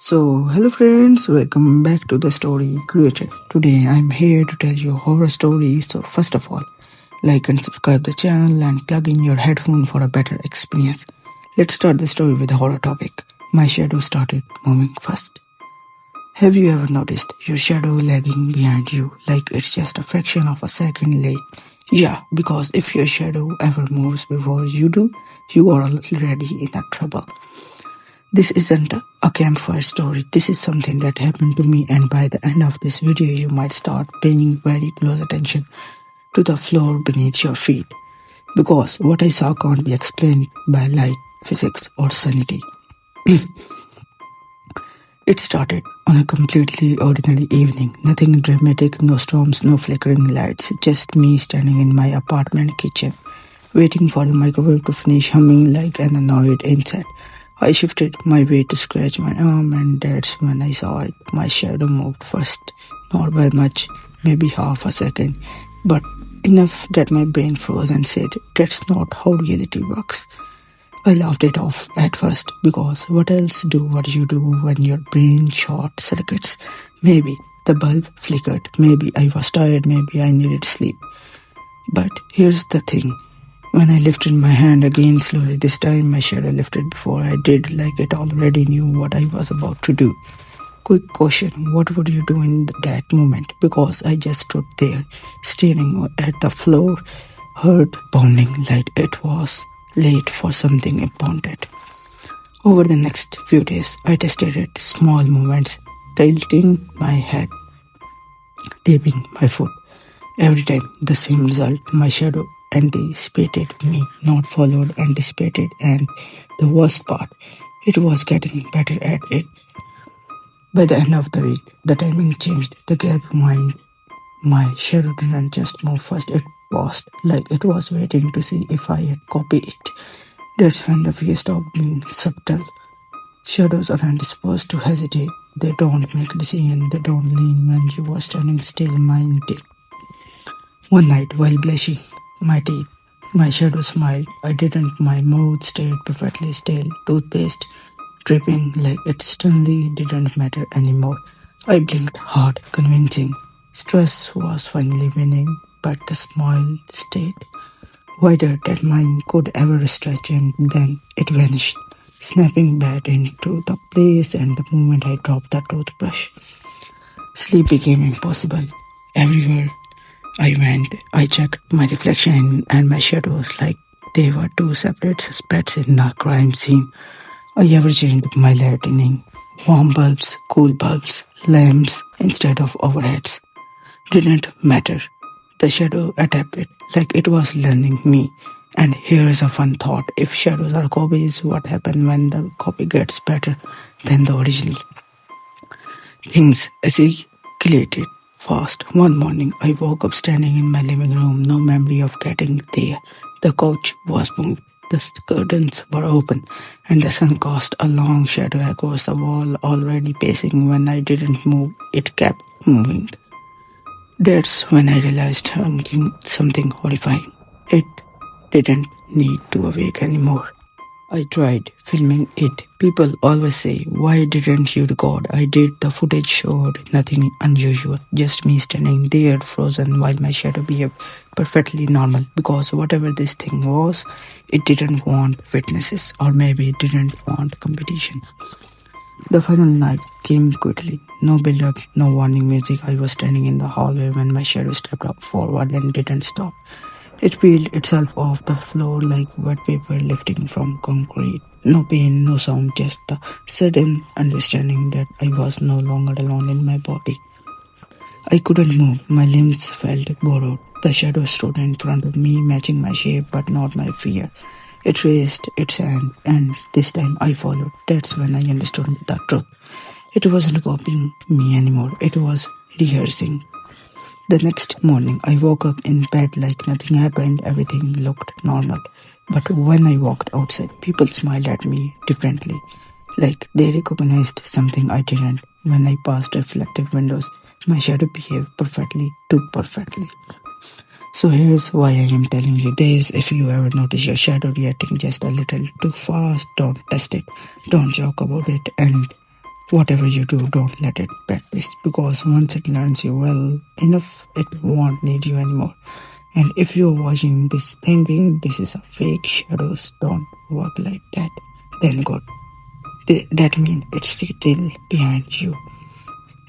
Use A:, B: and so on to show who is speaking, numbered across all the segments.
A: Hello friends, welcome back to the story creator. Today I'm here to tell you a horror story. So, first of all, like and subscribe the channel and plug in your headphone for a better experience. Let's start the story with a horror topic. My shadow started moving first. Have you ever noticed your shadow lagging behind you like it's just a fraction of a second late? Yeah, because if your shadow ever moves before you do, you are already in a trouble. This isn't a campfire story. This is something that happened to me, and by the end of this video, you might start paying very close attention to the floor beneath your feet. Because what I saw can't be explained by light, physics, or sanity. It started on a completely ordinary evening. Nothing dramatic, no storms, no flickering lights, just me standing in my apartment kitchen, waiting for the microwave to finish humming like an annoyed insect. I shifted my weight to scratch my arm, and that's when I saw it. My shadow moved first, not by much, maybe half a second, but enough that my brain froze and said, "That's not how reality works." I laughed it off at first because what else do what you do when your brain short circuits? Maybe the bulb flickered, maybe I was tired, maybe I needed sleep. But here's the thing. When I lifted my hand again slowly, this time my shadow lifted before I did, like it already knew what I was about to do. Quick question, what would you do in that moment? Because I just stood there, staring at the floor, heart pounding like it was late for something important. Over the next few days, I tested it, small movements, tilting my head, tapping my foot. Every time, the same result. My shadow anticipated me, not followed, anticipated, and the worst part, it was getting better at it. By the end of the week, the timing changed. The gap behind my shadow didn't just move fast, it paused, like it was waiting to see if I had copied it. That's when the fear stopped being subtle. Shadows aren't supposed to hesitate. They don't make decisions. They don't lean when you are standing still. Mine did. One night, while brushing my teeth, my shadow smiled. I didn't. My mouth stayed perfectly still, toothpaste dripping like it suddenly didn't matter anymore. I blinked hard, convincing. Stress was finally winning, but the smile stayed wider than mine could ever stretch, and then it vanished, snapping back into the place. And the moment I dropped the toothbrush, sleep became impossible. Everywhere I went, I checked my reflection and my shadows like they were two separate suspects in a crime scene. I ever changed my lighting, warm bulbs, cool bulbs, lamps instead of overheads. Didn't matter. The shadow adapted like it was learning me. And here's a fun thought. If shadows are copies, what happens when the copy gets better than the original? Things escalated fast. One morning, I woke up standing in my living room, no memory of getting there. The couch was moved, the curtains were open, and the sun cast a long shadow across the wall, already pacing. When I didn't move, it kept moving. That's when I realized something horrifying. It didn't need to awake anymore. I tried filming it. People always say, "Why didn't you record?" I did. The footage showed nothing unusual, just me standing there frozen while my shadow behaved perfectly normal. Because whatever this thing was, it didn't want witnesses, or maybe it didn't want competition. The final night came quickly. No build up, no warning music. I was standing in the hallway when my shadow stepped up forward and didn't stop. It peeled itself off the floor like wet paper lifting from concrete. No pain, no sound, just the sudden understanding that I was no longer alone in my body. I couldn't move. My limbs felt borrowed. The shadow stood in front of me, matching my shape but not my fear. It raised its hand, and this time I followed. That's when I understood the truth. It wasn't copying me anymore. It was rehearsing. The next morning, I woke up in bed like nothing happened. Everything looked normal. But when I walked outside, people smiled at me differently, like they recognized something I didn't. When I passed reflective windows, my shadow behaved perfectly, too perfectly. So here's why I am telling you this. If you ever notice your shadow reacting just a little too fast, don't test it. Don't joke about it, and Whatever you do, don't let it practice, because once it learns you well enough, it won't need you anymore. And if you're watching this thinking this is a fake, shadows don't work like that, then good. That means it's still behind you.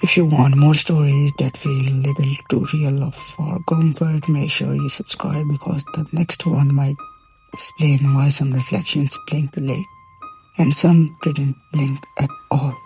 A: If you want more stories that feel a little too real for comfort, make sure you subscribe, because the next one might explain why some reflections blink late and some didn't blink at all.